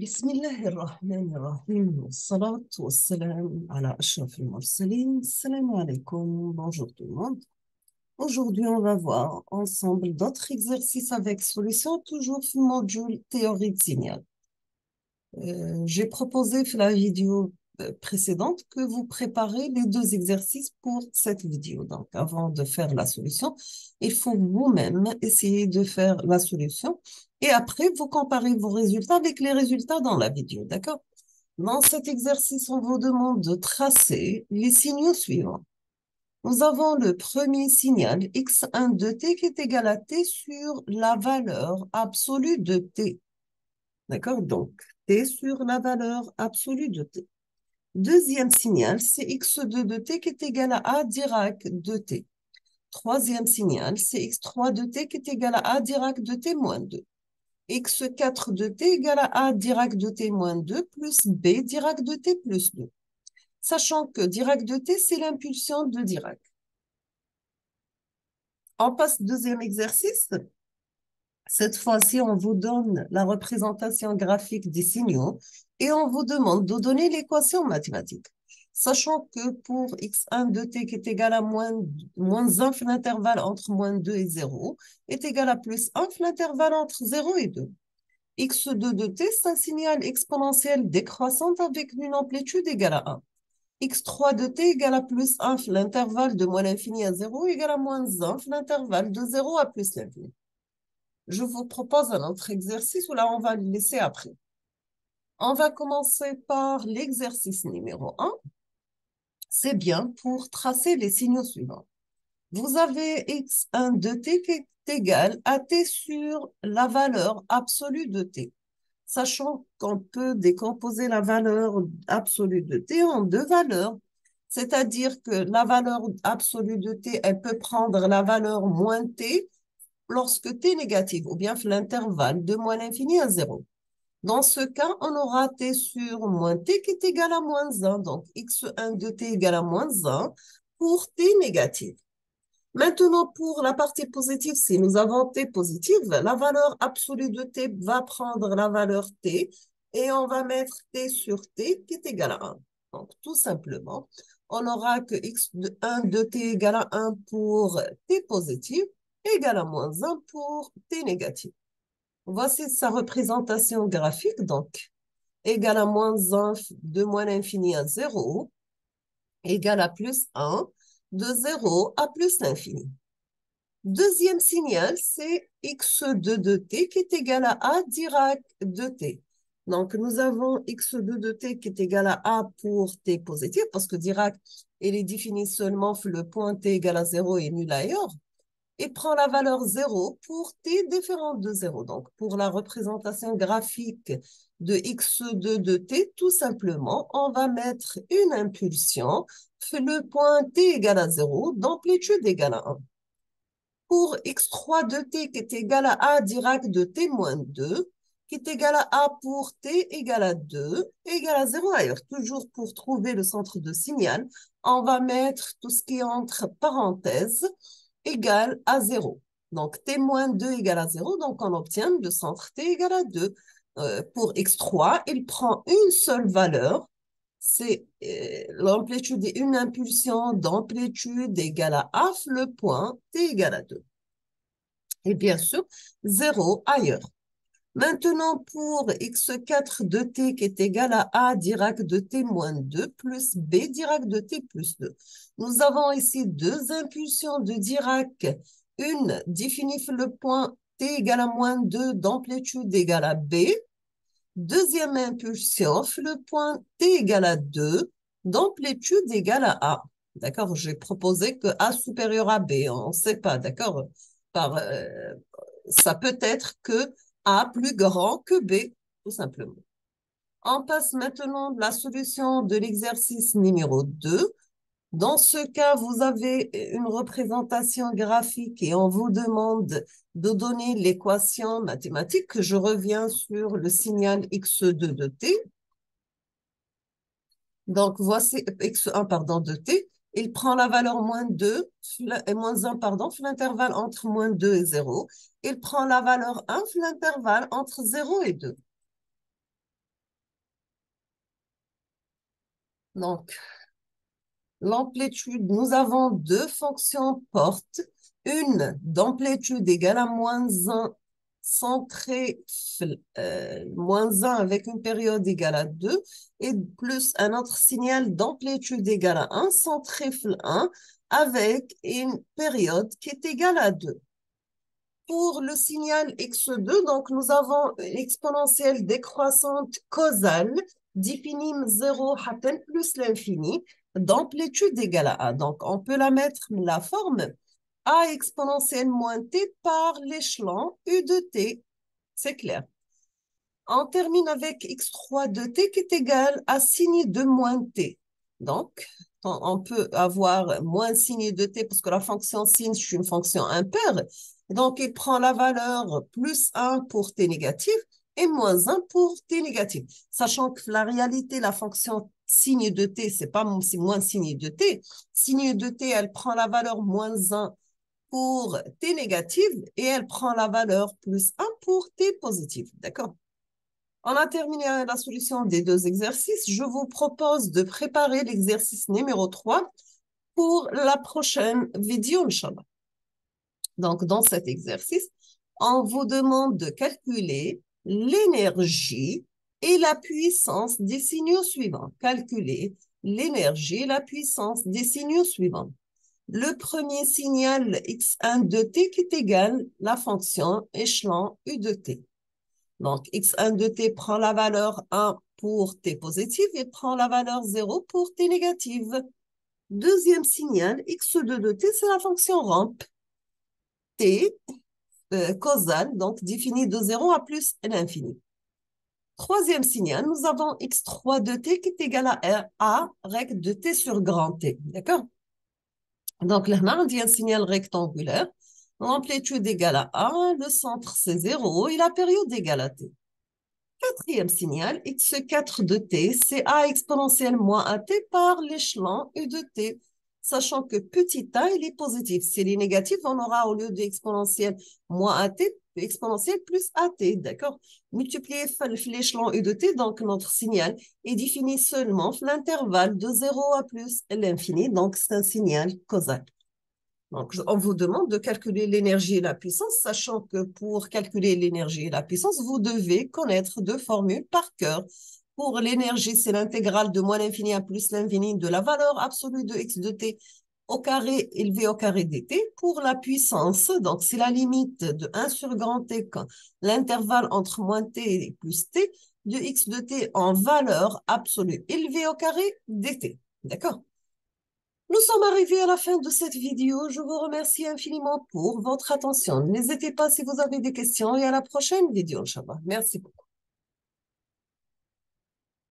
بسم الله الرحمن الرحيم والصلاة والسلام على أشرف المرسلين. Salam alaikum, bonjour tout le monde. Aujourd'hui, on va voir ensemble d'autres exercices avec solution, toujours sur le module théorie de signal. J'ai proposé sur la vidéo précédente que vous préparez les deux exercices pour cette vidéo. Donc, avant de faire la solution, il faut vous-même essayer de faire la solution et après, vous comparez vos résultats avec les résultats dans la vidéo, d'accord? Dans cet exercice, on vous demande de tracer les signaux suivants. Nous avons le premier signal x1 de t qui est égal à t sur la valeur absolue de t. D'accord? Donc, t sur la valeur absolue de t. Deuxième signal, c'est x2 de t qui est égal à a Dirac de t. Troisième signal, c'est x3 de t qui est égal à a Dirac de t moins 2. x4 de t égale à a Dirac de t moins 2 plus b Dirac de t plus 2. Sachant que Dirac de t, c'est l'impulsion de Dirac. On passe au deuxième exercice. Cette fois-ci, on vous donne la représentation graphique des signaux et on vous demande de donner l'équation mathématique. Sachant que pour x1 de t qui est égal à moins 1, l'intervalle entre moins 2 et 0 est égal à plus 1, l'intervalle entre 0 et 2. x2 de t, c'est un signal exponentiel décroissante avec une amplitude égale à 1. x3 de t égale à plus 1, l'intervalle de moins l'infini à 0 égale à moins 1, l'intervalle de 0 à plus l'infini. Je vous propose un autre exercice où là, on va le laisser après. On va commencer par l'exercice numéro 1. C'est bien pour tracer les signaux suivants. Vous avez x1 de t qui est égal à t sur la valeur absolue de t. Sachant qu'on peut décomposer la valeur absolue de t en deux valeurs, c'est-à-dire que la valeur absolue de t, elle peut prendre la valeur moins t lorsque t est négative, ou bien l'intervalle de moins l'infini à 0. Dans ce cas, on aura t sur moins t qui est égal à moins 1, donc x1 de t égale à moins 1 pour t négative. Maintenant, pour la partie positive, si nous avons t positive, la valeur absolue de t va prendre la valeur t et on va mettre t sur t qui est égal à 1. Donc, tout simplement, on aura que x1 de t égale à 1 pour t positive égale à moins 1 pour t négative. Voici sa représentation graphique, donc, égale à moins 1 de moins l'infini à 0, égale à plus 1 de 0 à plus l'infini. Deuxième signal, c'est x2 de t qui est égal à a Dirac de t. Donc, nous avons x2 de t qui est égal à a pour t positif, parce que Dirac, il est défini seulement pour le point t égale à 0 et nul ailleurs, et prend la valeur 0 pour t différente de 0. Donc, pour la représentation graphique de x2 de t, tout simplement, on va mettre une impulsion, le point t égale à 0, d'amplitude égale à 1. Pour x3 de t qui est égal à a Dirac de t moins 2, qui est égal à a pour t égale à 2, égale à 0 ailleurs. Toujours pour trouver le centre de signal, on va mettre tout ce qui est entre parenthèses égale à 0. Donc, t moins 2 égale à 0, donc on obtient le centre t égale à 2. Pour x3, il prend une seule valeur, c'est l'amplitude et une impulsion d'amplitude égale à a, le point t égale à 2. Et bien sûr, 0 ailleurs. Maintenant, pour x4 de t qui est égal à a Dirac de t moins 2 plus b Dirac de t plus 2. Nous avons ici deux impulsions de Dirac. Une définit le point t égale à moins 2 d'amplitude égale à b. Deuxième impulsion, le point t égale à 2 d'amplitude égale à a. D'accord? J'ai proposé que a supérieur à b. On ne sait pas, d'accord? Ça peut être que a plus grand que b, tout simplement. On passe maintenant à la solution de l'exercice numéro 2. Dans ce cas, vous avez une représentation graphique et on vous demande de donner l'équation mathématique. Je reviens sur le signal x2 de t. Donc, voici x1, pardon, de t. Il prend la valeur moins 2, et moins 1, pardon, l'intervalle entre moins 2 et 0. Il prend la valeur 1, l'intervalle entre 0 et 2. Donc, l'amplitude, nous avons deux fonctions portes. Une d'amplitude égale à -1 centrée, -1 avec une période égale à 2 et plus un autre signal d'amplitude égale à 1 centré 1 avec une période qui est égale à 2. Pour le signal x2, donc nous avons une exponentielle décroissante causale définie 0 plus l'infini d'amplitude égale à A. Donc on peut la mettre la forme A exponentielle moins t par l'échelon U de t. C'est clair. On termine avec x3 de t qui est égal à signe de moins t. Donc, on peut avoir moins signe de t parce que la fonction sin, c'est une fonction impaire. Donc, il prend la valeur plus 1 pour t négatif et moins 1 pour t négatif. Sachant que la réalité, la fonction signe de t, c'est moins signe de t. Signe de t, elle prend la valeur moins 1 pour t négatif et elle prend la valeur plus 1 pour t positif. D'accord? On a terminé la solution des deux exercices. Je vous propose de préparer l'exercice numéro 3 pour la prochaine vidéo, Inch'Allah. Donc, dans cet exercice, on vous demande de calculer l'énergie et la puissance des signaux suivants. Calculer l'énergie et la puissance des signaux suivants. Le premier signal x1 de t qui est égal à la fonction échelon u de t. Donc, x1 de t prend la valeur 1 pour t positif et prend la valeur 0 pour t négative. Deuxième signal, x2 de t, c'est la fonction rampe. T causale, donc définie de 0 à plus l'infini. Troisième signal, nous avons x3 de t qui est égal à a règle de t sur grand T. D'accord? Donc, là, on dit un signal rectangulaire. L'amplitude égale à A, le centre c'est 0 et la période égale à t. Quatrième signal, x4 de t, c'est a exponentielle moins at par l'échelon u de t. Sachant que petit a, il est positif. S'il est négatif, on aura au lieu de exponentielle moins at, exponentielle plus at, d'accord? Multiplier l'échelon u de t, donc notre signal est défini seulement l'intervalle de 0 à plus l'infini, donc c'est un signal causal. Donc, on vous demande de calculer l'énergie et la puissance, sachant que pour calculer l'énergie et la puissance, vous devez connaître deux formules par cœur. Pour l'énergie, c'est l'intégrale de moins l'infini à plus l'infini de la valeur absolue de x de t au carré élevé au carré dt. Pour la puissance, donc c'est la limite de 1 sur grand t, l'intervalle entre moins t et plus t, de x de t en valeur absolue élevée au carré dt. D'accord? Nous sommes arrivés à la fin de cette vidéo. Je vous remercie infiniment pour votre attention. N'hésitez pas si vous avez des questions et à la prochaine vidéo, Inch'Allah. Merci beaucoup.